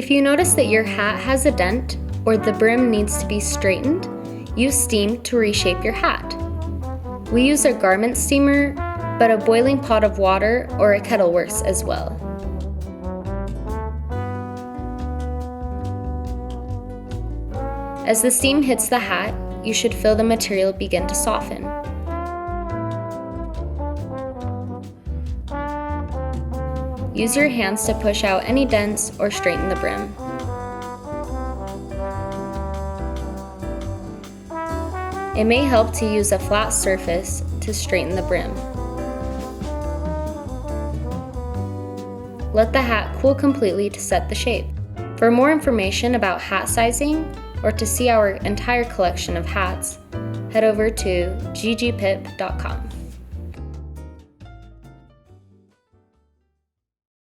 If you notice that your hat has a dent or the brim needs to be straightened, use steam to reshape your hat. We use a garment steamer, but a boiling pot of water or a kettle works as well. As the steam hits the hat, you should feel the material begin to soften. Use your hands to push out any dents or straighten the brim. It may help to use a flat surface to straighten the brim. Let the hat cool completely to set the shape. For more information about hat sizing or to see our entire collection of hats, head over to gigipip.com.